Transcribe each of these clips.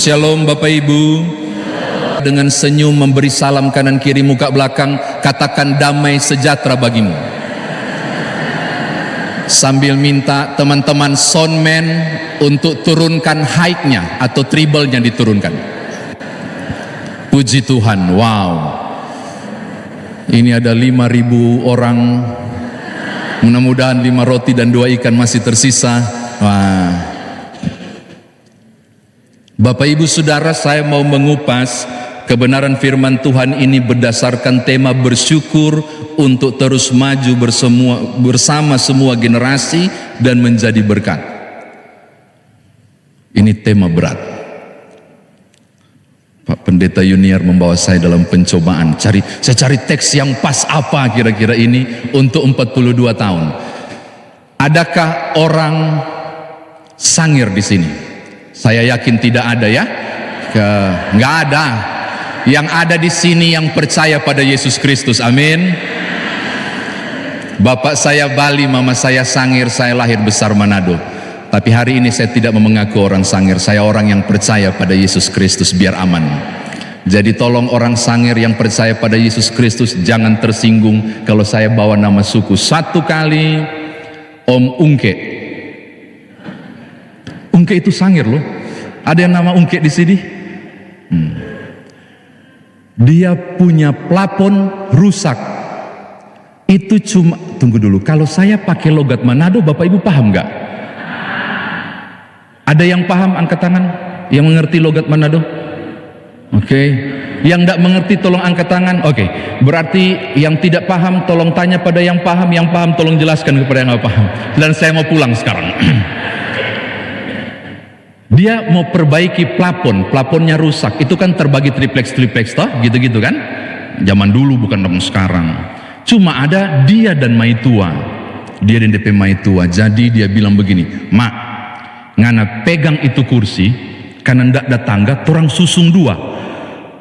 Shalom Bapak Ibu. Dengan senyum memberi salam kanan kiri muka belakang, katakan damai sejahtera bagimu. Sambil minta teman-teman soundman untuk turunkan high-nya atau treble-nya diturunkan. Puji Tuhan, wow. Ini ada 5.000 orang. Mudah-mudahan 5 roti dan 2 ikan masih tersisa. Wah. Bapak Ibu Saudara, saya mau mengupas kebenaran firman Tuhan ini berdasarkan tema bersyukur untuk terus maju bersama semua generasi dan menjadi berkat. Ini tema berat. Pak Pendeta Junior membawa saya dalam pencobaan. Saya cari teks yang pas apa kira-kira ini untuk 42 tahun. Adakah orang sangir di sini? Saya yakin tidak ada ya. Nggak ada. Yang ada di sini yang percaya pada Yesus Kristus, amin. Bapak saya Bali, mama saya Sangir, saya lahir besar Manado. Tapi hari ini saya tidak mengaku orang Sangir, saya orang yang percaya pada Yesus Kristus biar aman. Jadi tolong orang Sangir yang percaya pada Yesus Kristus jangan tersinggung kalau saya bawa nama suku. Satu kali Om Ungke. Ungke itu Sangir loh. Ada yang nama Ungke di sini? Dia punya plafon rusak. Itu cuma, tunggu dulu, kalau saya pakai logat Manado, Bapak Ibu paham nggak? Ada yang paham angkat tangan? Yang mengerti logat Manado? Oke. Yang tidak mengerti tolong angkat tangan. Oke. Berarti yang tidak paham tolong tanya pada yang paham tolong jelaskan kepada yang nggak paham. Dan saya mau pulang sekarang. Dia mau perbaiki plafonnya rusak. Itu kan terbagi triplex toh, gitu-gitu kan? Zaman dulu bukan zaman sekarang. Cuma ada dia dan Maitua. Dia dan DP Maitua. Jadi dia bilang begini, "Mak, ngana pegang itu kursi, karena ndak ada tangga, torang susung 2."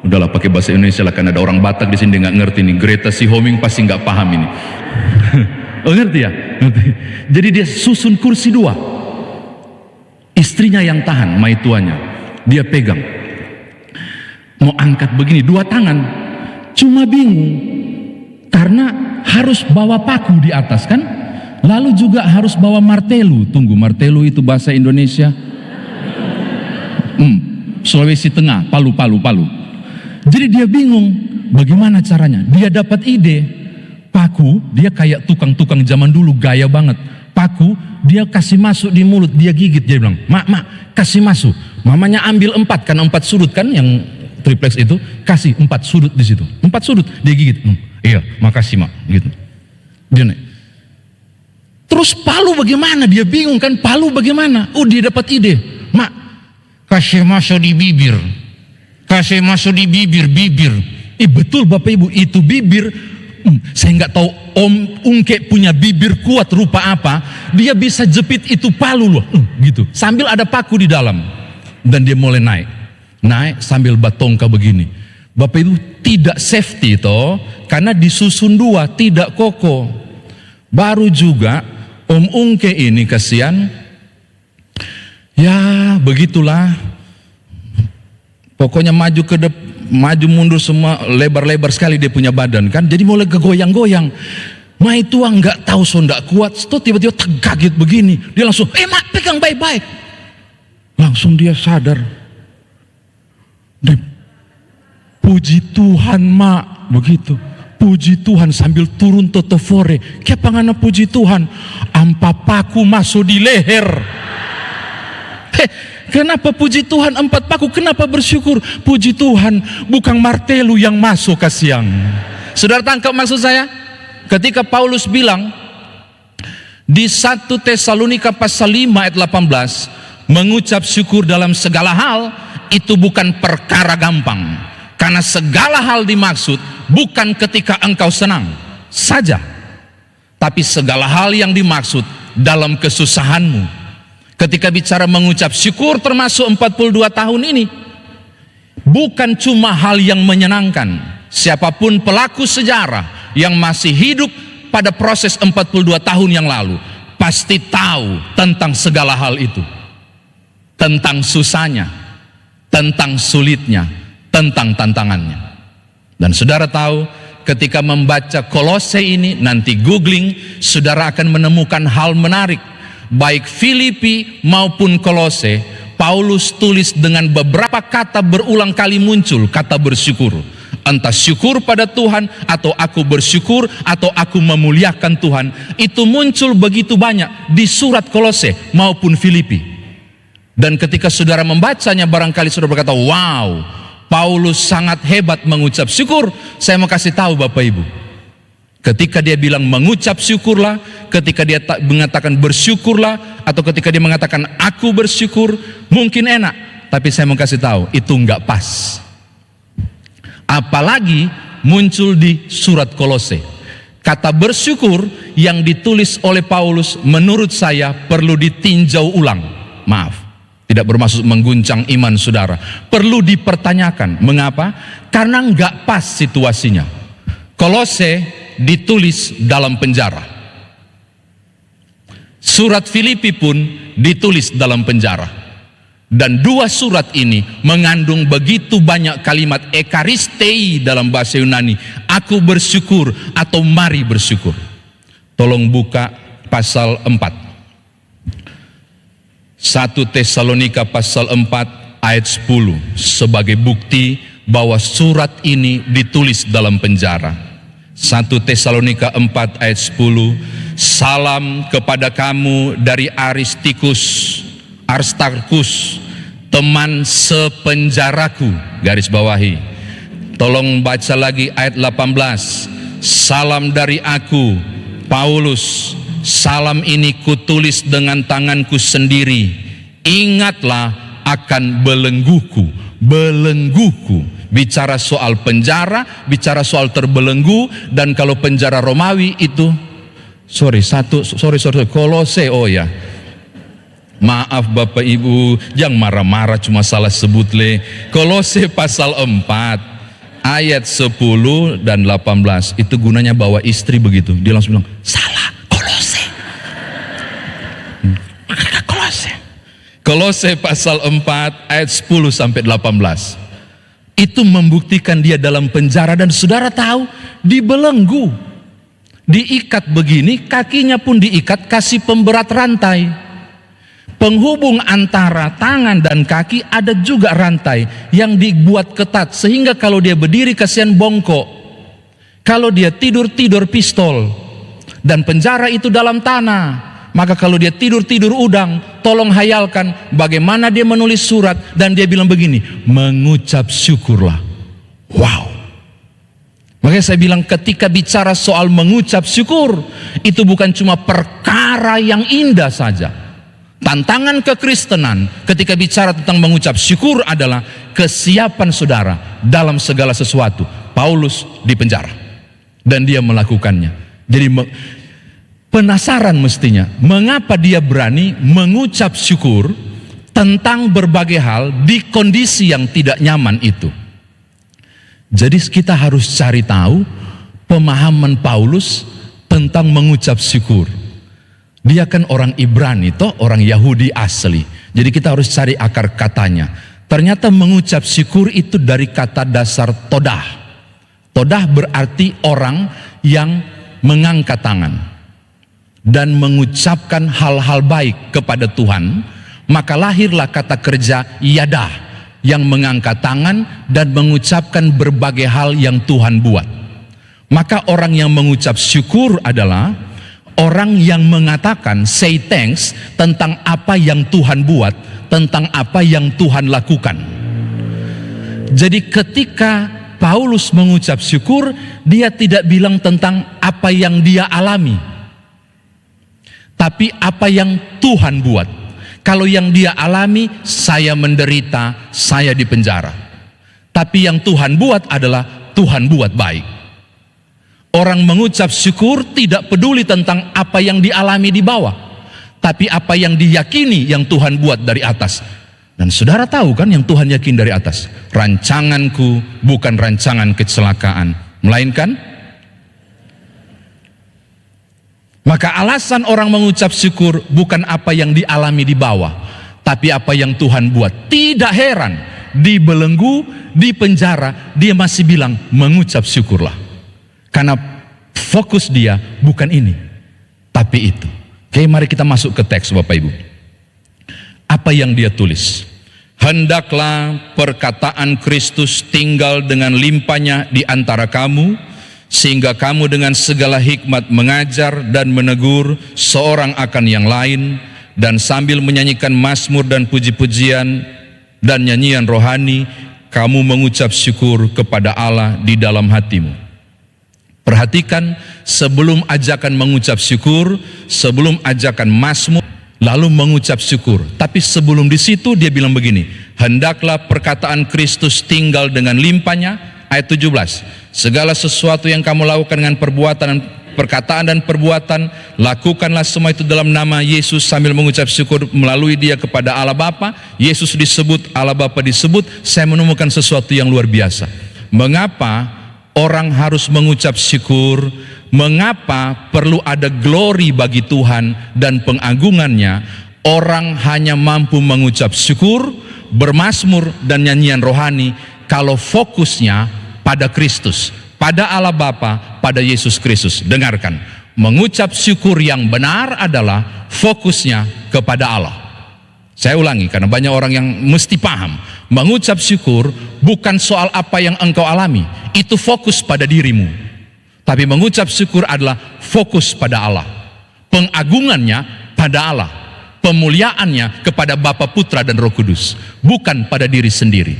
Udahlah pakai bahasa Indonesia lah, kan ada orang Batak di sini nggak ngerti nih. Greta Sihombing pasti nggak paham ini. Oh ngerti ya? Ngerti. Jadi dia susun kursi 2. Istrinya yang tahan, Maituanya. Dia pegang. Mau angkat begini, 2 tangan. Cuma bingung. Karena harus bawa paku di atas kan? Lalu juga harus bawa martelu. Tunggu, martelu itu bahasa Indonesia? Sulawesi Tengah, Palu. Jadi dia bingung. Bagaimana caranya? Dia dapat ide. Paku, dia kayak tukang-tukang zaman dulu, gaya banget. Paku, dia kasih masuk di mulut, dia gigit, dia bilang, mak, kasih masuk. Mamanya ambil 4, kan 4 sudut kan yang triplex itu, kasih 4 sudut di situ. 4 sudut, dia gigit. Iya, makasih mak, gitu. Dia naik. Terus palu bagaimana? Dia bingung kan, palu bagaimana? Oh, dia dapat ide. Mak, kasih masuk di bibir. Kasih masuk di bibir. Betul Bapak Ibu, itu bibir. Saya nggak tahu Om Ungke punya bibir kuat rupa apa, dia bisa jepit itu palu loh, gitu. Sambil ada paku di dalam, dan dia mulai naik sambil batongka begini. Bapak Ibu tidak safety toh, karena disusun 2 tidak kokoh. Baru juga Om Ungke ini kasihan, ya begitulah. Pokoknya maju ke depan, maju mundur semua, lebar-lebar sekali dia punya badan kan, jadi mulai kegoyang-goyang. Maitua nggak tahu nggak kuat, tiba-tiba terkaget begini, dia langsung, mak pegang baik-baik. Langsung dia sadar. Puji Tuhan mak, begitu. Puji Tuhan sambil turun totofore. Kepangana puji Tuhan, ampa paku masuk di leher. Kenapa puji Tuhan 4 paku? Kenapa bersyukur? Puji Tuhan bukan martelu yang masuk kasihan. Saudara tangkap maksud saya? Ketika Paulus bilang di 1 Tesalonika pasal 5 ayat 18, mengucap syukur dalam segala hal itu bukan perkara gampang. Karena segala hal dimaksud bukan ketika engkau senang saja, tapi segala hal yang dimaksud dalam kesusahanmu. Ketika bicara mengucap syukur termasuk 42 tahun ini, bukan cuma hal yang menyenangkan. Siapapun pelaku sejarah yang masih hidup pada proses 42 tahun yang lalu pasti tahu tentang segala hal itu. Tentang susahnya, tentang sulitnya, tentang tantangannya. Dan saudara tahu, ketika membaca Kolose ini, nanti googling, saudara akan menemukan hal menarik. Baik Filipi maupun Kolose, Paulus tulis dengan beberapa kata berulang kali muncul kata bersyukur. Entah syukur pada Tuhan, atau aku bersyukur, atau aku memuliakan Tuhan. Itu muncul begitu banyak di surat Kolose maupun Filipi. Dan ketika saudara membacanya, barangkali saudara berkata, wow, Paulus sangat hebat mengucap syukur. Saya mau kasih tahu Bapak Ibu, ketika dia bilang mengucap syukurlah, ketika dia mengatakan bersyukurlah, atau ketika dia mengatakan aku bersyukur, mungkin enak, tapi saya mau kasih tahu, itu enggak pas. Apalagi muncul di surat Kolose. Kata bersyukur yang ditulis oleh Paulus menurut saya perlu ditinjau ulang. Maaf, tidak bermaksud mengguncang iman saudara. Perlu dipertanyakan. Mengapa? Karena enggak pas situasinya. Kolose ditulis dalam penjara. Surat Filipi pun ditulis dalam penjara. Dan dua surat ini mengandung begitu banyak kalimat ekaristei dalam bahasa Yunani. Aku bersyukur atau mari bersyukur. Tolong buka pasal 4. 1 Tesalonika pasal 4 ayat 10 sebagai bukti bahwa surat ini ditulis dalam penjara. 1 Tesalonika 4 ayat 10. Salam kepada kamu dari Aristarkus, teman sepenjaraku. Garis bawahi. Tolong baca lagi ayat 18. Salam dari aku, Paulus. Salam ini kutulis dengan tanganku sendiri. Ingatlah akan belengguku. Belengguku. Bicara soal penjara, bicara soal terbelenggu. Dan kalau penjara Romawi itu, sorry, Kolose, oh ya. Maaf Bapak Ibu, jangan marah-marah, cuma salah sebut le. Kolose pasal 4 ayat 10 dan 18. Itu gunanya bawa istri begitu. Dia langsung bilang, salah, Kolose. Kolose pasal 4 ayat 10 sampai 18. Itu membuktikan dia dalam penjara, dan saudara tahu, dibelenggu. Diikat begini, kakinya pun diikat, kasih pemberat rantai. Penghubung antara tangan dan kaki ada juga rantai yang dibuat ketat, sehingga kalau dia berdiri kasihan bongkok. Kalau dia tidur pistol. Dan penjara itu dalam tanah. Maka kalau dia tidur udang. Tolong hayalkan bagaimana dia menulis surat, dan dia bilang begini, mengucap syukurlah. Wow. Makanya saya bilang, ketika bicara soal mengucap syukur, itu bukan cuma perkara yang indah saja. Tantangan kekristenan ketika bicara tentang mengucap syukur adalah kesiapan saudara dalam segala sesuatu. Paulus di penjara dan dia melakukannya. Jadi penasaran mestinya, mengapa dia berani mengucap syukur tentang berbagai hal di kondisi yang tidak nyaman itu. Jadi kita harus cari tahu pemahaman Paulus tentang mengucap syukur. Dia kan orang Ibrani, toh orang Yahudi asli. Jadi kita harus cari akar katanya. Ternyata mengucap syukur itu dari kata dasar todah. Todah berarti orang yang mengangkat tangan dan mengucapkan hal-hal baik kepada Tuhan. Maka lahirlah kata kerja yadah, yang mengangkat tangan dan mengucapkan berbagai hal yang Tuhan buat. Maka orang yang mengucap syukur adalah orang yang mengatakan say thanks tentang apa yang Tuhan buat, tentang apa yang Tuhan lakukan. Jadi ketika Paulus mengucap syukur, dia tidak bilang tentang apa yang dia alami, tapi apa yang Tuhan buat. Kalau yang dia alami, saya menderita, saya dipenjara. Tapi yang Tuhan buat adalah Tuhan buat baik. Orang mengucap syukur tidak peduli tentang apa yang dialami di bawah, tapi apa yang diyakini yang Tuhan buat dari atas. Dan saudara tahu kan yang Tuhan yakin dari atas? Rancanganku bukan rancangan kecelakaan, melainkan. Maka alasan orang mengucap syukur bukan apa yang dialami di bawah, tapi apa yang Tuhan buat. Tidak heran dibelenggu, di penjara, dia masih bilang mengucap syukurlah. Karena fokus dia bukan ini, tapi itu. Oke, mari kita masuk ke teks Bapak Ibu. Apa yang dia tulis? Hendaklah perkataan Kristus tinggal dengan limpahnya di antara kamu, sehingga kamu dengan segala hikmat mengajar dan menegur seorang akan yang lain, dan sambil menyanyikan mazmur dan puji-pujian dan nyanyian rohani, kamu mengucap syukur kepada Allah di dalam hatimu. Perhatikan, sebelum ajakan mengucap syukur, sebelum ajakan mazmur, lalu mengucap syukur. Tapi sebelum di situ dia bilang begini, hendaklah perkataan Kristus tinggal dengan limpahnya. Ayat 17, segala sesuatu yang kamu lakukan dengan perkataan dan perbuatan, lakukanlah semua itu dalam nama Yesus sambil mengucap syukur melalui dia kepada Allah Bapa. Yesus disebut, Allah Bapa disebut. Saya menemukan sesuatu yang luar biasa. Mengapa orang harus mengucap syukur? Mengapa perlu ada glory bagi Tuhan dan pengagungannya? Orang hanya mampu mengucap syukur, bermazmur dan nyanyian rohani kalau fokusnya pada Kristus, pada Allah Bapa, pada Yesus Kristus. Dengarkan, mengucap syukur yang benar adalah fokusnya kepada Allah. Saya ulangi karena banyak orang yang mesti paham. Mengucap syukur bukan soal apa yang engkau alami, itu fokus pada dirimu. Tapi mengucap syukur adalah fokus pada Allah, pengagungannya pada Allah, pemuliaannya kepada Bapa, Putra dan Roh Kudus, bukan pada diri sendiri.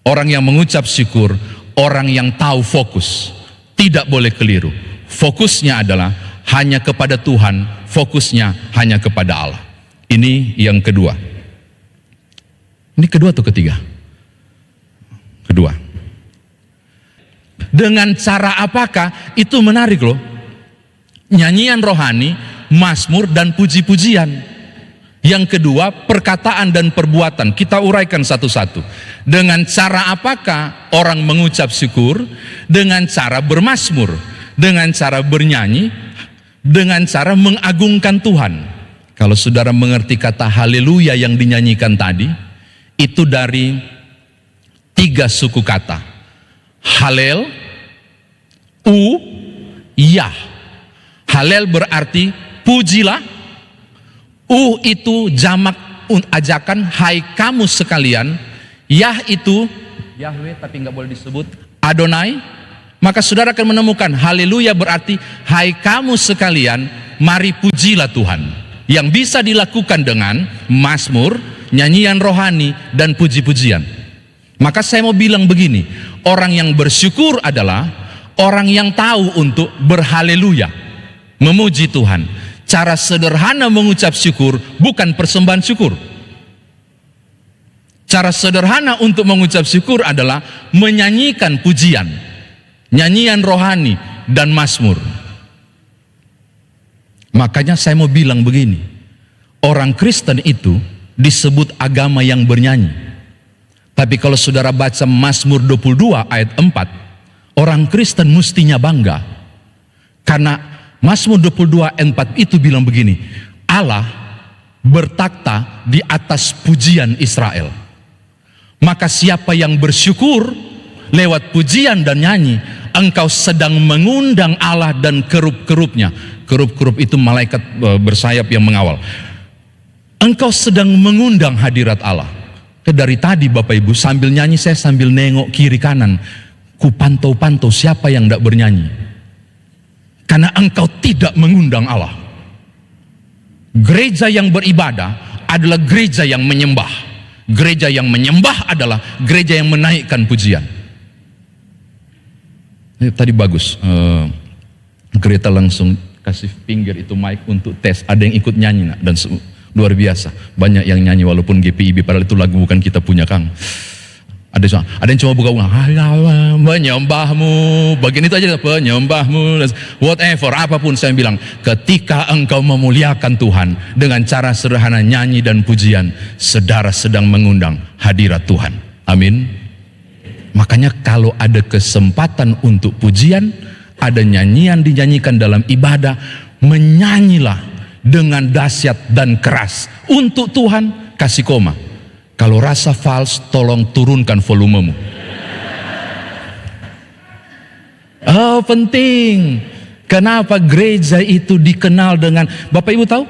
Orang yang mengucap syukur, orang yang tahu fokus, tidak boleh keliru. Fokusnya adalah hanya kepada Tuhan, fokusnya hanya kepada Allah. Ini yang kedua. Ini kedua atau ketiga? Kedua. Dengan cara apakah? Itu menarik loh. Nyanyian rohani, mazmur dan puji-pujian. Yang kedua, perkataan dan perbuatan. Kita uraikan satu-satu. Dengan cara apakah orang mengucap syukur? Dengan cara bermazmur, dengan cara bernyanyi, dengan cara mengagungkan Tuhan. Kalau saudara mengerti kata haleluya yang dinyanyikan tadi, itu dari 3 suku kata. Halel, yah. Halel berarti pujilah. Itu jamak ajakan hai kamu sekalian. Yah itu Yahweh tapi nggak boleh disebut Adonai. Maka saudara akan menemukan haleluya berarti hai kamu sekalian, mari pujilah Tuhan. Yang bisa dilakukan dengan mazmur, nyanyian rohani dan puji-pujian. Maka saya mau bilang begini, orang yang bersyukur adalah orang yang tahu untuk berhaleluya, memuji Tuhan. Cara sederhana mengucap syukur bukan persembahan syukur. Cara sederhana untuk mengucap syukur adalah menyanyikan pujian, nyanyian rohani dan mazmur. Makanya saya mau bilang begini, orang Kristen itu disebut agama yang bernyanyi. Tapi kalau saudara baca Mazmur 22 ayat 4, orang Kristen mestinya bangga. Karena Mazmur 22 ayat 4 itu bilang begini, Allah bertakhta di atas pujian Israel. Maka siapa yang bersyukur lewat pujian dan nyanyi, engkau sedang mengundang Allah dan kerup-kerupnya. Kerup-kerup itu malaikat bersayap yang mengawal. Engkau sedang mengundang hadirat Allah. Dari tadi Bapak Ibu sambil nyanyi saya sambil nengok kiri kanan. Ku pantau-pantau siapa yang tidak bernyanyi. Karena engkau tidak mengundang Allah. Gereja yang beribadah adalah gereja yang menyembah. Gereja yang menyembah adalah gereja yang menaikkan pujian. Tadi bagus. Greta langsung kasih pinggir itu mic untuk tes. Ada yang ikut nyanyi nak? Dan luar biasa. Banyak yang nyanyi walaupun GPIB padahal itu lagu bukan kita punya Kang. Ada yang cuma buka-buka menyembahmu, bagian itu aja penyembahmu, whatever, apapun. Saya bilang ketika engkau memuliakan Tuhan dengan cara sederhana nyanyi dan pujian, saudara sedang mengundang hadirat Tuhan. Amin. Makanya kalau ada kesempatan untuk pujian, ada nyanyian dinyanyikan dalam ibadah, menyanyilah dengan dahsyat dan keras untuk Tuhan. Kasih koma. Kalau rasa fals, tolong turunkan volumemu. Oh, penting. Kenapa gereja itu dikenal dengan, Bapak Ibu tahu,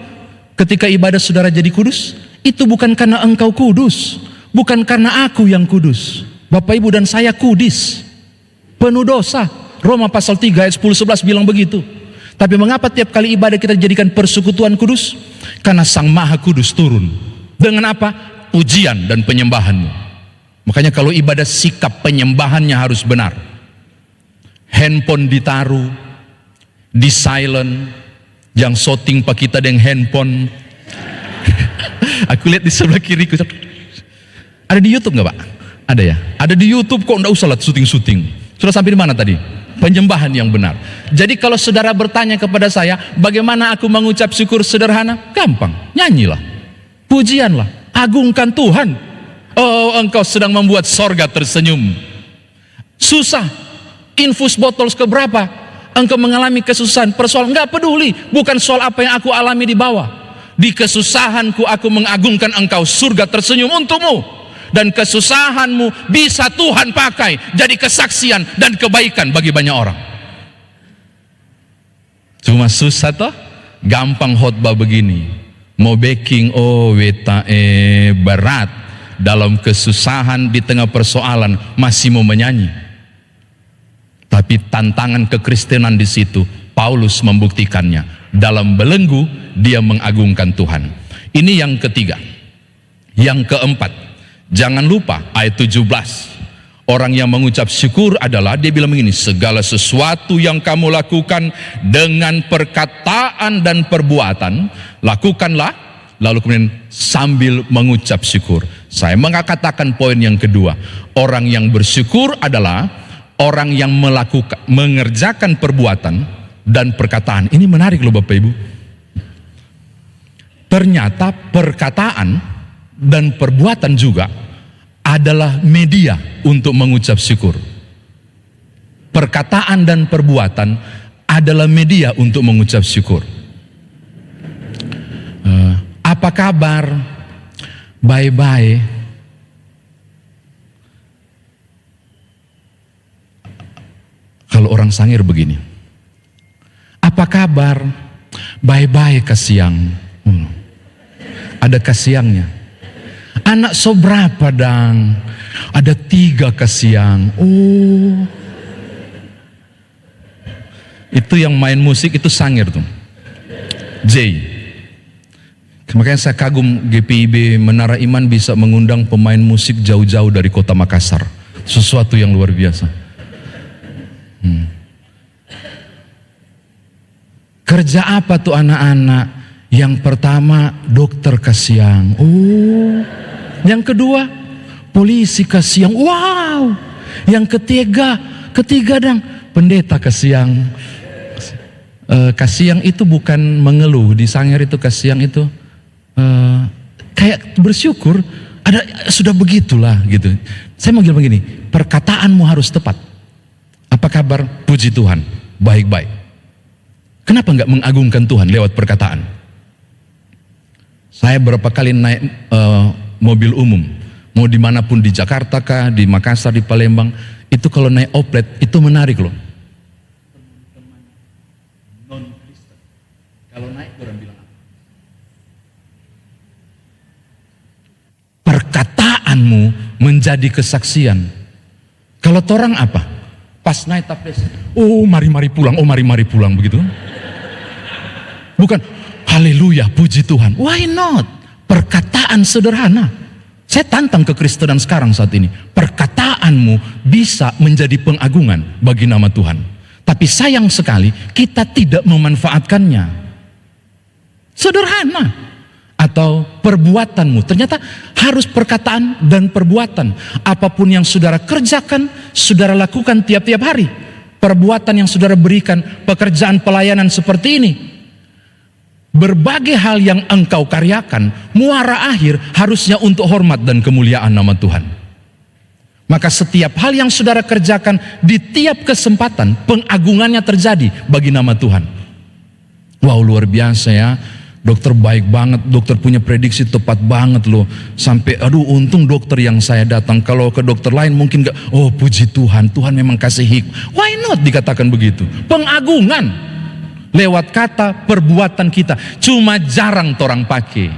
ketika ibadah saudara jadi kudus, itu bukan karena engkau kudus, bukan karena aku yang kudus. Bapak Ibu dan saya kudis, penuh dosa. Roma pasal 3 ayat 10-11 bilang begitu. Tapi mengapa tiap kali ibadah kita dijadikan persekutuan kudus? Karena Sang Maha Kudus turun. Dengan apa? Pujian dan penyembahanmu. Makanya kalau ibadah, sikap penyembahannya harus benar. Handphone ditaruh, di silent, yang shooting pak kita dengan handphone. Aku lihat di sebelah kiri. Ada di YouTube nggak Pak? Ada ya? Ada di YouTube kok, nggak usah lah syuting-syuting. Sudah sampai di mana tadi? Penyembahan yang benar. Jadi kalau saudara bertanya kepada saya, bagaimana aku mengucap syukur sederhana? Gampang, nyanyilah, pujianlah. Agungkan Tuhan. Oh, engkau sedang membuat sorga tersenyum. Susah, infus botol keberapa, engkau mengalami kesusahan, persoalan, enggak peduli. Bukan soal apa yang aku alami di bawah. Di kesusahanku aku mengagungkan engkau, surga tersenyum untukmu. Dan kesusahanmu bisa Tuhan pakai jadi kesaksian dan kebaikan bagi banyak orang. Cuma susah toh, gampang khotbah begini. Mau backing, oh wetae berat. Dalam kesusahan di tengah persoalan masih mau menyanyi. Tapi tantangan kekristenan di situ, Paulus membuktikannya. Dalam belenggu dia mengagungkan Tuhan. Ini yang ketiga. Yang keempat, jangan lupa ayat 17. Orang yang mengucap syukur adalah, dia bilang begini, segala sesuatu yang kamu lakukan dengan perkataan dan perbuatan, lakukanlah, lalu kemudian sambil mengucap syukur. Saya mengatakan poin yang kedua, orang yang bersyukur adalah orang yang mengerjakan perbuatan dan perkataan. Ini menarik loh Bapak Ibu. Ternyata perkataan dan perbuatan juga adalah media untuk mengucap syukur. Perkataan dan perbuatan adalah media untuk mengucap syukur. Apa kabar? Bye-bye. Kalau orang Sangir begini. Apa kabar? Bye-bye kasiang. Ada kasiangnya. Anak seberapa dang? Ada 3 kasiang. Oh, itu yang main musik itu Sangir tuh, J. Makanya saya kagum GPIB Menara Iman bisa mengundang pemain musik jauh-jauh dari kota Makassar. Sesuatu yang luar biasa. Kerja apa tuh anak-anak? Yang pertama dokter kasiang. Oh. Yang kedua polisi kasiang. Wow. Yang ketiga dang pendeta kasiang. Kasiang itu bukan mengeluh. Di Sangir itu kasiang itu kayak bersyukur. Ada sudah begitulah gitu. Saya mau bilang begini, perkataanmu harus tepat. Apa kabar? Puji Tuhan, baik-baik. Kenapa enggak mengagungkan Tuhan lewat perkataan? Saya berapa kali naik mobil umum, mau dimanapun, di Jakarta kah, di Makassar, di Palembang, itu kalau naik oplet itu menarik loh. Teman-teman non-Kristen, kalau naik orang bilang apa? Perkataanmu menjadi kesaksian. Kalau orang apa? Pas naik tapes, oh mari-mari pulang, oh mari-mari pulang, begitu. Bukan, haleluya, puji Tuhan. Why not? Perkataan sederhana. Saya tantang kekristenan sekarang saat ini. Perkataanmu bisa menjadi pengagungan bagi nama Tuhan. Tapi sayang sekali kita tidak memanfaatkannya. Sederhana. Atau perbuatanmu. Ternyata harus perkataan dan perbuatan. Apapun yang saudara kerjakan, saudara lakukan tiap-tiap hari. Perbuatan yang saudara berikan, pekerjaan pelayanan seperti ini. Berbagai hal yang engkau karyakan, muara akhir harusnya untuk hormat dan kemuliaan nama Tuhan. Maka setiap hal yang saudara kerjakan di tiap kesempatan, pengagungannya terjadi bagi nama Tuhan. Wow, luar biasa ya. Dokter baik banget, dokter punya prediksi tepat banget loh. Sampai aduh untung dokter yang saya datang. Kalau ke dokter lain mungkin gak, oh puji Tuhan, Tuhan memang kasih hikmah. Why not dikatakan begitu? Pengagungan lewat kata perbuatan kita. Cuma jarang orang pakai.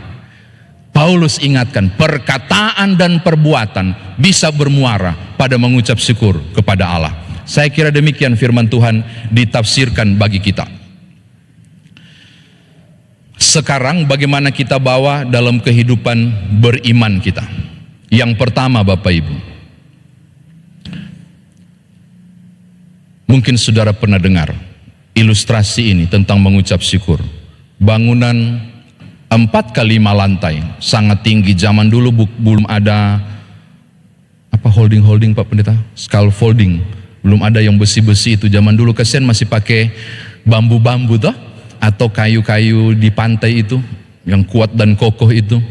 Paulus ingatkan, perkataan dan perbuatan bisa bermuara pada mengucap syukur kepada Allah. Saya kira demikian firman Tuhan ditafsirkan bagi kita. Sekarang bagaimana kita bawa dalam kehidupan beriman kita? Yang pertama Bapak Ibu, mungkin saudara pernah dengar ilustrasi ini tentang mengucap syukur. Bangunan 4x5 lantai, sangat tinggi. Zaman dulu belum ada apa holding Pak Pendeta, scaffolding, belum ada yang besi-besi itu. Zaman dulu kasihan masih pakai bambu-bambu toh, atau kayu-kayu di pantai itu yang kuat dan kokoh itu.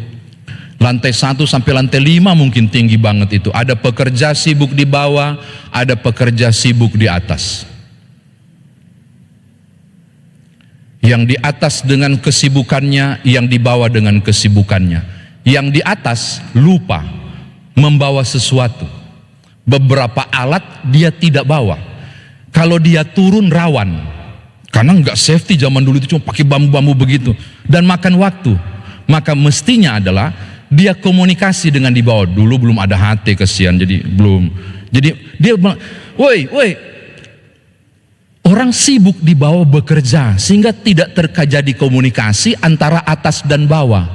Lantai 1 sampai lantai 5 mungkin tinggi banget itu. Ada pekerja sibuk di bawah, ada pekerja sibuk di atas. Yang di atas dengan kesibukannya, yang di bawah dengan kesibukannya. Yang di atas lupa membawa sesuatu. Beberapa alat dia tidak bawa. Kalau dia turun rawan. Karena nggak safety zaman dulu itu, cuma pakai bambu-bambu begitu dan makan waktu. Maka mestinya adalah dia komunikasi dengan di bawah. Dulu belum ada HT kesian, jadi belum. Jadi dia bilang, woi, orang sibuk di bawah bekerja sehingga tidak terjadi komunikasi antara atas dan bawah.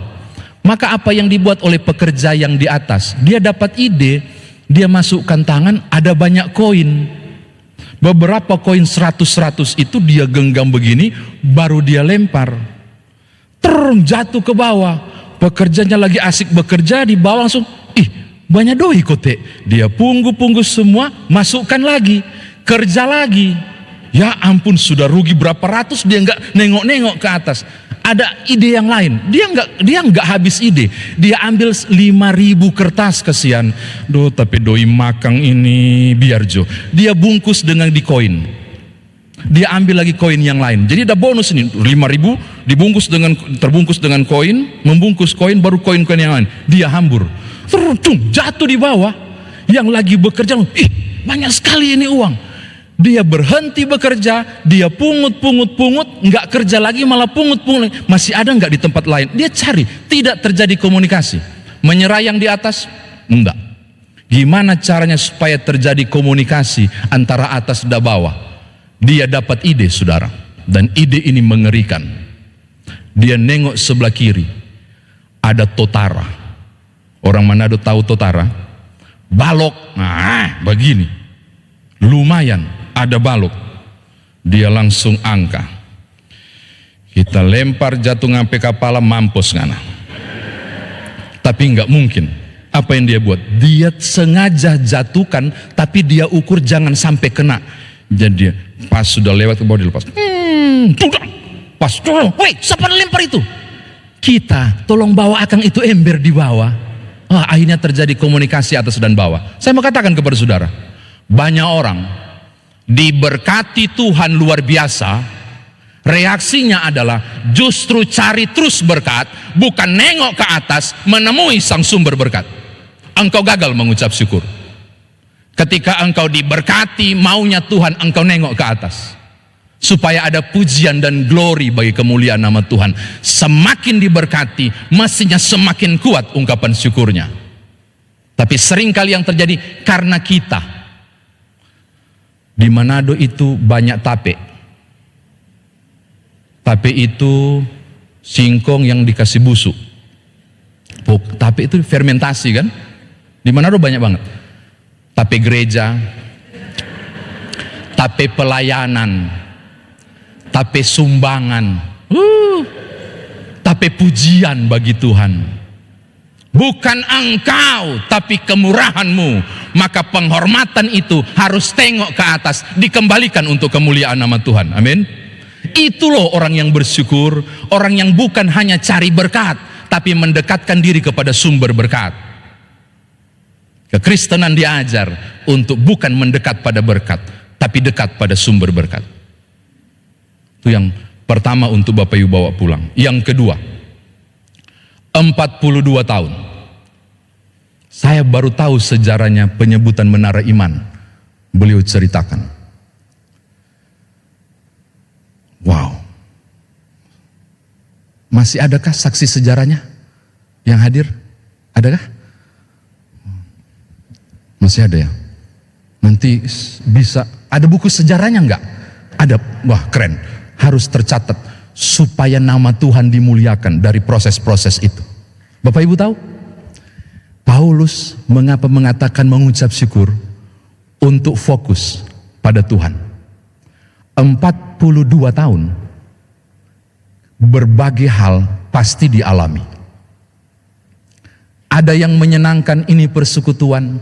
Maka apa yang dibuat oleh pekerja yang di atas? Dia dapat ide, dia masukkan tangan, ada banyak koin. Beberapa koin 100 itu dia genggam begini, baru dia lempar. Jatuh ke bawah. Pekerjanya lagi asik bekerja, di bawah langsung, banyak doi kote. Dia punggu semua, masukkan lagi, kerja lagi. Ya ampun, sudah rugi berapa ratus, dia nggak nengok-nengok ke atas. Ada ide yang lain, dia nggak habis ide, dia ambil 5.000 kertas, kesian. Tapi doi makang ini biar jo. Dia bungkus dengan di koin. Dia ambil lagi koin yang lain. Jadi ada bonus ini, 5.000 terbungkus dengan koin, membungkus koin, baru koin-koin yang lain. Dia hambur, jatuh di bawah. Yang lagi bekerja, banyak sekali ini uang. Dia berhenti bekerja, dia pungut, nggak kerja lagi malah pungut. Masih ada nggak di tempat lain? Dia cari, tidak terjadi komunikasi. Menyerah yang di atas? Enggak. Gimana caranya supaya terjadi komunikasi antara atas dan bawah? Dia dapat ide, saudara, dan ide ini mengerikan. Dia nengok sebelah kiri, ada totara. Orang Manado tahu totara? Balok, begini, lumayan. Ada balok, dia langsung angka. Kita lempar jatuh ngampe kepala, mampus ngana. Tapi nggak mungkin. Apa yang dia buat? Dia sengaja jatuhkan, tapi dia ukur jangan sampai kena. Jadi pas sudah lewat ke bawah dilepas. Pas, woi, siapa lempar itu? Kita, tolong bawa akang itu ember di bawah. Akhirnya terjadi komunikasi atas dan bawah. Saya mau katakan kepada saudara, banyak orang diberkati Tuhan luar biasa, reaksinya adalah justru cari terus berkat, bukan nengok ke atas menemui sang sumber berkat. Engkau gagal mengucap syukur. Ketika engkau diberkati, maunya Tuhan engkau nengok ke atas supaya ada pujian dan glory bagi kemuliaan nama Tuhan. Semakin diberkati, mestinya semakin kuat ungkapan syukurnya. Tapi seringkali yang terjadi karena kita di Manado itu banyak tape. Tape itu singkong yang dikasih busuk. Tape itu fermentasi kan? Di Manado banyak banget. Tape gereja, tape pelayanan, tape sumbangan, tape pujian bagi Tuhan. Bukan engkau, tapi kemurahanmu. Maka penghormatan itu harus tengok ke atas, dikembalikan untuk kemuliaan nama Tuhan. Amin. Itu loh orang yang bersyukur, orang yang bukan hanya cari berkat, tapi mendekatkan diri kepada sumber berkat. Kekristenan diajar untuk bukan mendekat pada berkat, tapi dekat pada sumber berkat. Itu yang pertama untuk Bapak Ibu bawa pulang. Yang kedua, 42 tahun. Saya baru tahu sejarahnya penyebutan Menara Iman. Beliau ceritakan. Wow. Masih adakah saksi sejarahnya yang hadir? Adakah? Masih ada ya? Nanti bisa, ada buku sejarahnya enggak? Ada, wah keren. Harus tercatat supaya nama Tuhan dimuliakan dari proses-proses itu. Bapak Ibu tahu? Paulus mengapa mengatakan mengucap syukur? Untuk fokus pada Tuhan. 42 tahun berbagai hal pasti dialami. Ada yang menyenangkan, ini persekutuan,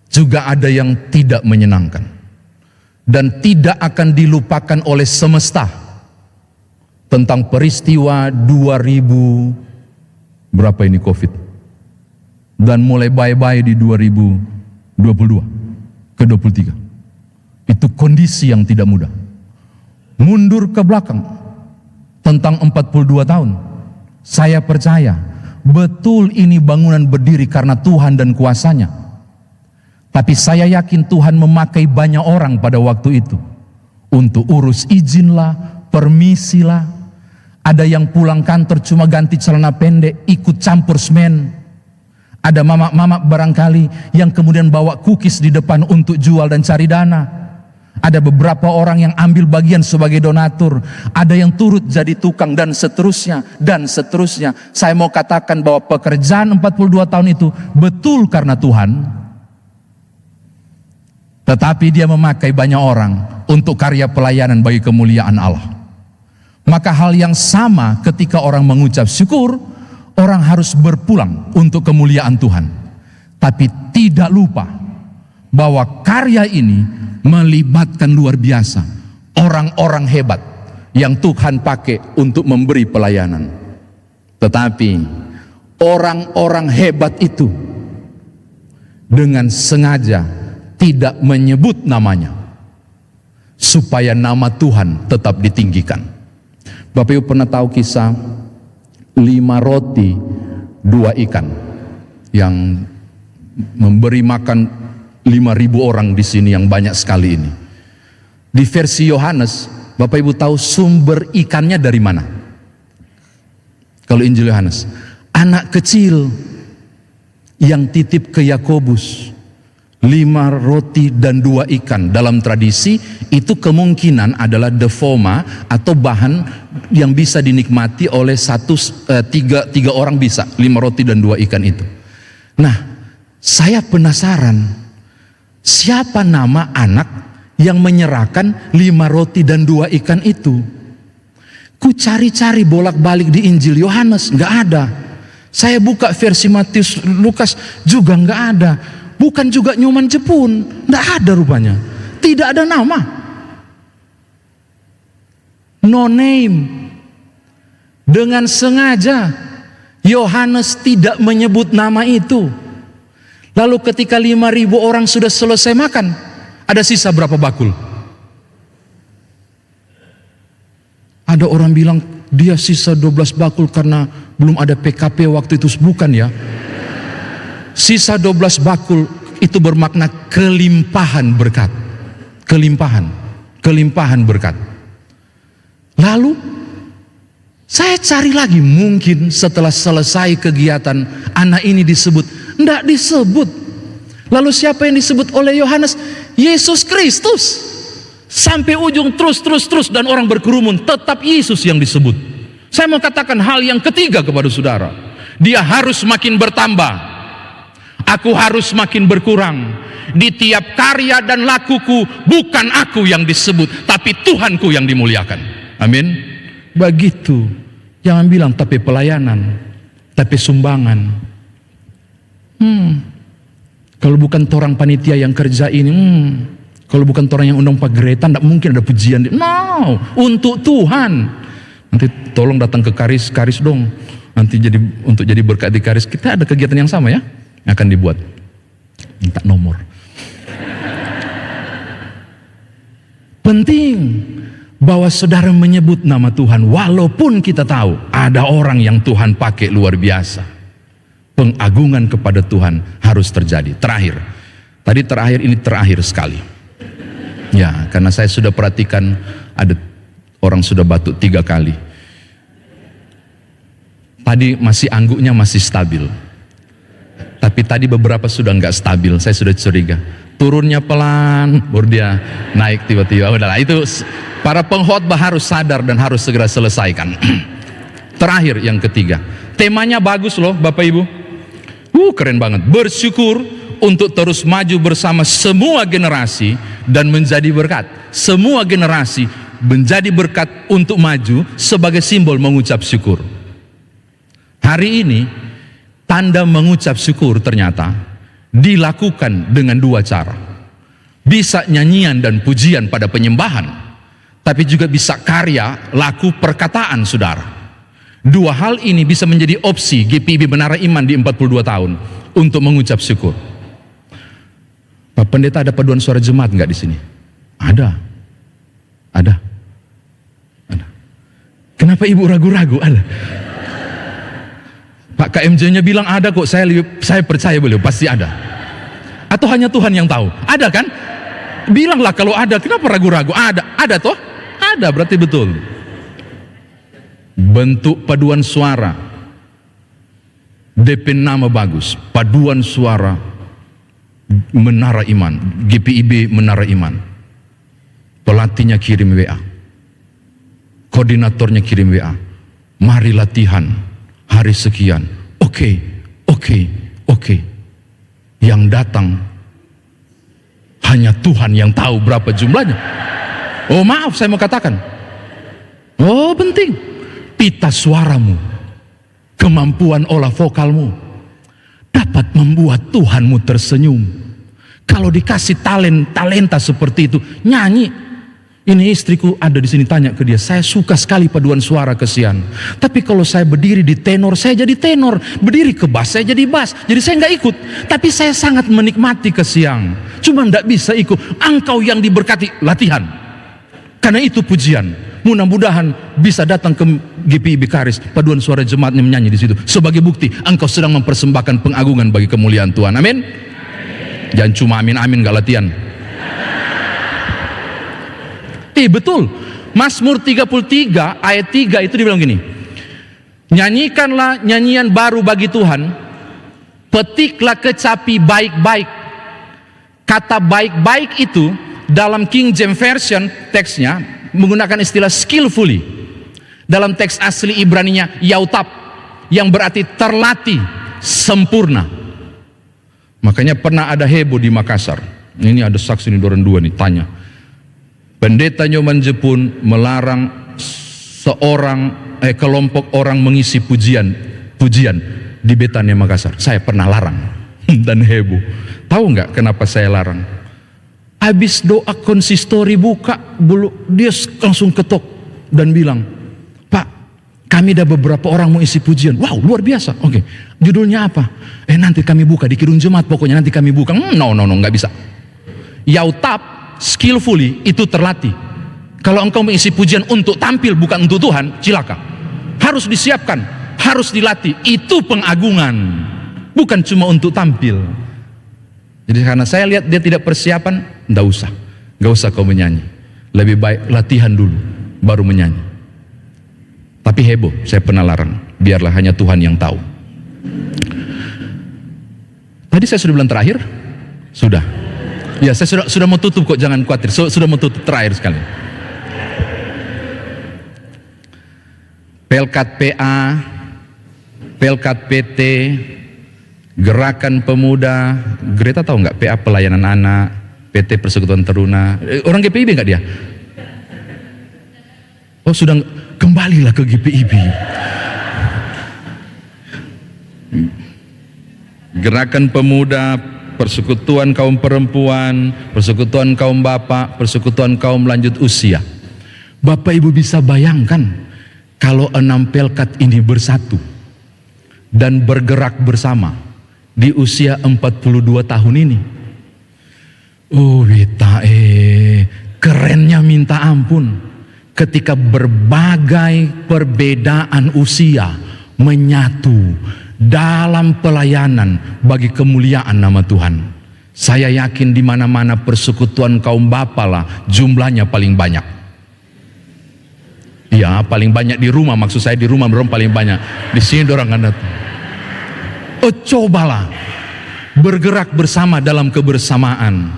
juga ada yang tidak menyenangkan. Dan tidak akan dilupakan oleh semesta tentang peristiwa 2000 berapa ini COVID, dan mulai bye-bye di 2022 ke 23. Itu kondisi yang tidak mudah. Mundur ke belakang tentang 42 tahun, saya percaya betul ini bangunan berdiri karena Tuhan dan kuasanya. Tapi saya yakin Tuhan memakai banyak orang pada waktu itu untuk urus izinlah, permisilah. Ada yang pulang kantor cuma ganti celana pendek, ikut campur semen. Ada mama-mama barangkali yang kemudian bawa cookies di depan untuk jual dan cari dana. Ada beberapa orang yang ambil bagian sebagai donatur. Ada yang turut jadi tukang dan seterusnya. Dan seterusnya. Saya mau katakan bahwa pekerjaan 42 tahun itu betul karena Tuhan. Tetapi dia memakai banyak orang untuk karya pelayanan bagi kemuliaan Allah. Maka hal yang sama ketika orang mengucap syukur, orang harus berpulang untuk kemuliaan Tuhan. Tapi tidak lupa bahwa karya ini melibatkan luar biasa orang-orang hebat yang Tuhan pakai untuk memberi pelayanan. Tetapi orang-orang hebat itu dengan sengaja tidak menyebut namanya supaya nama Tuhan tetap ditinggikan. Bapak Ibu pernah tahu kisah 5 roti 2 ikan yang memberi makan 5.000 orang di sini yang banyak sekali ini. Di versi Yohanes, Bapak Ibu tahu sumber ikannya dari mana? Kalau Injil Yohanes, anak kecil yang titip ke Yakobus 5 roti dan 2 ikan. Dalam tradisi itu kemungkinan adalah devoma atau bahan yang bisa dinikmati oleh tiga orang bisa 5 roti dan 2 ikan itu. Nah, saya penasaran siapa nama anak yang menyerahkan 5 roti dan 2 ikan itu. Ku cari-cari bolak-balik di Injil Yohanes, nggak ada. Saya buka versi Matius, Lukas juga nggak ada. Bukan juga Nyoman Jepun, tidak ada rupanya. Tidak ada nama. No name. Dengan sengaja Yohanes tidak menyebut nama itu. Lalu ketika 5.000 orang sudah selesai makan, ada sisa berapa bakul? Ada orang bilang dia sisa 12 bakul karena belum ada PKP waktu itu. Bukan ya. Sisa 12 bakul itu bermakna kelimpahan berkat. Kelimpahan berkat. Lalu saya cari lagi, mungkin setelah selesai kegiatan anak ini disebut. Tidak disebut. Lalu siapa yang disebut oleh Yohanes? Yesus Kristus. Sampai ujung terus dan orang berkerumun, tetap Yesus yang disebut. Saya mau katakan hal yang ketiga kepada saudara. Dia harus makin bertambah. Aku harus makin berkurang. Di tiap karya dan lakuku bukan aku yang disebut, tapi Tuhanku yang dimuliakan. Amin. Begitu. Jangan bilang tapi pelayanan, tapi sumbangan. Kalau bukan torang panitia yang kerja ini, kalau bukan torang yang undang Pak Greta, tidak mungkin ada pujian. No, untuk Tuhan. Nanti tolong datang ke Karis dong. Nanti untuk jadi berkat di Karis. Kita ada kegiatan yang sama ya, yang akan dibuat. Minta nomor. Penting bahwa saudara menyebut nama Tuhan, walaupun kita tahu ada orang yang Tuhan pakai luar biasa. Pengagungan kepada Tuhan harus terjadi. Terakhir ini terakhir sekali. Ya, karena saya sudah perhatikan ada orang sudah batuk 3 kali. Tadi masih angguknya masih stabil. Tapi tadi beberapa sudah nggak stabil, saya sudah curiga. Turunnya pelan, baru dia naik tiba-tiba. Udahlah, itu para pengkhotbah harus sadar dan harus segera selesaikan. Terakhir yang ketiga, temanya bagus loh Bapak Ibu. Keren banget. Bersyukur untuk terus maju bersama semua generasi dan menjadi berkat. Semua generasi menjadi berkat untuk maju sebagai simbol mengucap syukur. Hari ini tanda mengucap syukur ternyata dilakukan dengan 2 cara. Bisa nyanyian dan pujian pada penyembahan, tapi juga bisa karya, laku, perkataan saudara. 2 hal ini bisa menjadi opsi GPIB Menara Iman di 42 tahun untuk mengucap syukur. Pak Pendeta, ada paduan suara jemaat enggak di sini? Ada. Kenapa ibu ragu-ragu? Ada. Pak KMJ-nya bilang ada kok, saya percaya beliau pasti ada. Atau hanya Tuhan yang tahu? Ada kan? Bilanglah kalau ada, kenapa ragu-ragu? Ada toh? Ada, berarti betul. Bentuk paduan suara, DP nama bagus, paduan suara Menara Iman, GPIB Menara Iman. Pelatihnya kirim WA, koordinatornya kirim WA, mari latihan hari sekian. Oke. Yang datang hanya Tuhan yang tahu berapa jumlahnya. Oh maaf, saya mau katakan, oh penting, pita suaramu, kemampuan olah vokalmu dapat membuat Tuhanmu tersenyum. Kalau dikasih talenta seperti itu, nyanyi. Ini istriku ada di sini, tanya ke dia, saya suka sekali paduan suara kesian. Tapi kalau saya berdiri di tenor, saya jadi tenor. Berdiri ke bass, saya jadi bass. Jadi saya nggak ikut. Tapi saya sangat menikmati kesiang. Cuma nggak bisa ikut. Engkau yang diberkati, latihan. Karena itu pujian. Mudah-mudahan bisa datang ke GPIB Karis, paduan suara jemaatnya menyanyi di situ. Sebagai bukti, engkau sedang mempersembahkan pengagungan bagi kemuliaan Tuhan. Amin. Jangan cuma amin nggak latihan. Betul. Mazmur 33 ayat 3 itu dibilang gini, nyanyikanlah nyanyian baru bagi Tuhan, petiklah kecapi baik-baik. Kata baik-baik itu dalam King James Version teksnya menggunakan istilah skillfully. Dalam teks asli Ibraninya yautap, yang berarti terlatih, sempurna. Makanya pernah ada heboh di Makassar. Ini ada saksi nih, orang 2 nih tanya, Pendeta Nyoman Jepun melarang kelompok orang mengisi pujian di Betania Makassar. Saya pernah larang dan heboh. Tahu nggak kenapa saya larang? Habis doa konsistori buka, dia langsung ketok dan bilang, Pak, kami ada beberapa orang mau isi pujian. Wow, luar biasa. Oke, judulnya apa? Nanti kami buka di Kidung Jemaat, pokoknya nanti kami buka. No, nggak bisa. Yautap, skillfully itu terlatih. Kalau engkau mengisi pujian untuk tampil bukan untuk Tuhan, silakan. Harus disiapkan, harus dilatih. Itu pengagungan, bukan cuma untuk tampil. Jadi karena saya lihat dia tidak persiapan, nggak usah kau menyanyi. Lebih baik latihan dulu, baru menyanyi. Tapi heboh, saya pernah larang. Biarlah hanya Tuhan yang tahu. Tadi saya sudah bilang terakhir, sudah. Ya, saya sudah mau tutup kok, jangan khawatir. Sudah mau tutup terakhir sekali. Pelkat PA, Pelkat PT, Gerakan Pemuda, Greta tahu nggak? PA Pelayanan Anak, PT Persekutuan Teruna. Orang GPIB nggak dia? Oh sudah, kembalilah ke GPIB. Gerakan Pemuda, Persekutuan Kaum Perempuan, Persekutuan Kaum Bapak, Persekutuan Kaum Lanjut Usia. Bapak Ibu bisa bayangkan kalau 6 pelkat ini bersatu dan bergerak bersama di usia 42 tahun ini. Oh Wita, kerennya minta ampun. ketika berbagai perbedaan usia menyatu dalam pelayanan bagi kemuliaan nama Tuhan. Saya yakin di mana-mana persekutuan kaum bapa lah jumlahnya paling banyak. Ya, paling banyak di rumah, maksud saya di rumah dorang paling banyak. Di sini dorang kan datang. Cobalah bergerak bersama dalam kebersamaan.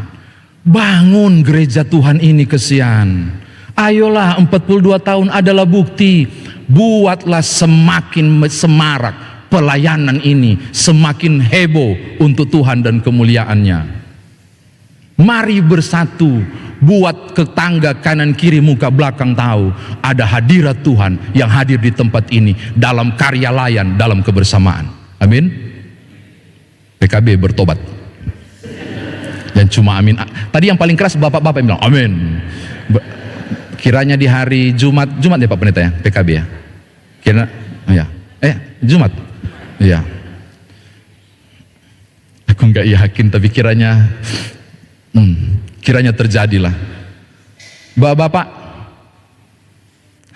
Bangun gereja Tuhan ini kesian. Ayolah, 42 tahun adalah bukti. Buatlah semakin semarak pelayanan ini, semakin heboh untuk Tuhan dan kemuliaannya. Mari bersatu, buat ke tangga kanan kiri muka belakang tahu ada hadirat Tuhan yang hadir di tempat ini dalam karya layan, dalam kebersamaan. Amin. PKB bertobat. Dan cuma amin. Tadi yang paling keras bapak-bapak yang bilang amin. Kiranya di hari Jumat ya Pak Pendeta ya, PKB ya. Kira ya. Jumat. Iya. Aku nggak yakin tapi kiranya terjadilah. Bapak-bapak,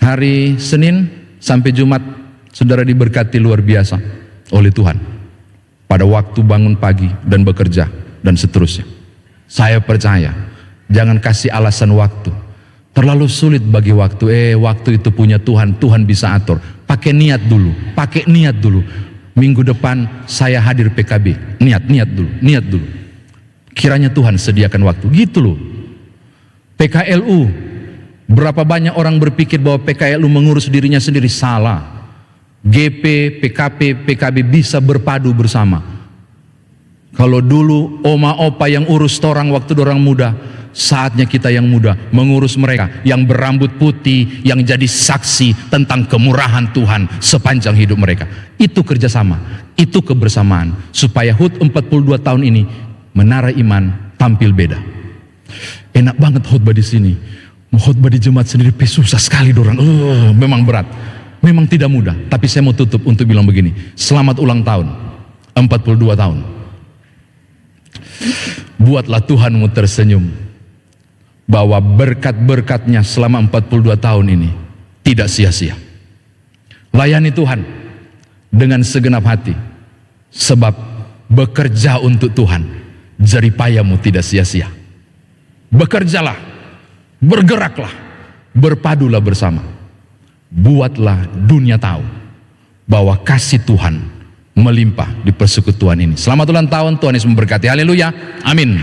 hari Senin sampai Jumat saudara diberkati luar biasa oleh Tuhan. Pada waktu bangun pagi dan bekerja dan seterusnya. Saya percaya, jangan kasih alasan waktu. Terlalu sulit bagi waktu. Waktu itu punya Tuhan, Tuhan bisa atur. Pakai niat dulu. Minggu depan saya hadir PKB. Niat dulu. Kiranya Tuhan sediakan waktu. Gitu loh. PKLU. Berapa banyak orang berpikir bahwa PKLU mengurus dirinya sendiri. Salah. GP, PKP, PKB bisa berpadu bersama. Kalau dulu oma opa yang urus torang waktu dorang muda, saatnya kita yang muda mengurus mereka yang berambut putih, yang jadi saksi tentang kemurahan Tuhan sepanjang hidup mereka. Itu kerjasama, itu kebersamaan, supaya HUT 42 tahun ini Menara Iman tampil beda. Enak banget khotbah di sini. Khotbah di jemaat sendiri susah sekali dorang. Memang berat, memang tidak mudah. Tapi saya mau tutup untuk bilang begini, selamat ulang tahun 42 tahun. Buatlah Tuhanmu tersenyum, bahwa berkat-berkatnya selama 42 tahun ini tidak sia-sia. Layani Tuhan dengan segenap hati, sebab bekerja untuk Tuhan, jeripayamu tidak sia-sia. Bekerjalah, bergeraklah, berpadulah bersama. Buatlah dunia tahu bahwa kasih Tuhan melimpah di persekutuan ini. Selamat ulang tahun, Tuhan Yesus memberkati. Haleluya, amin.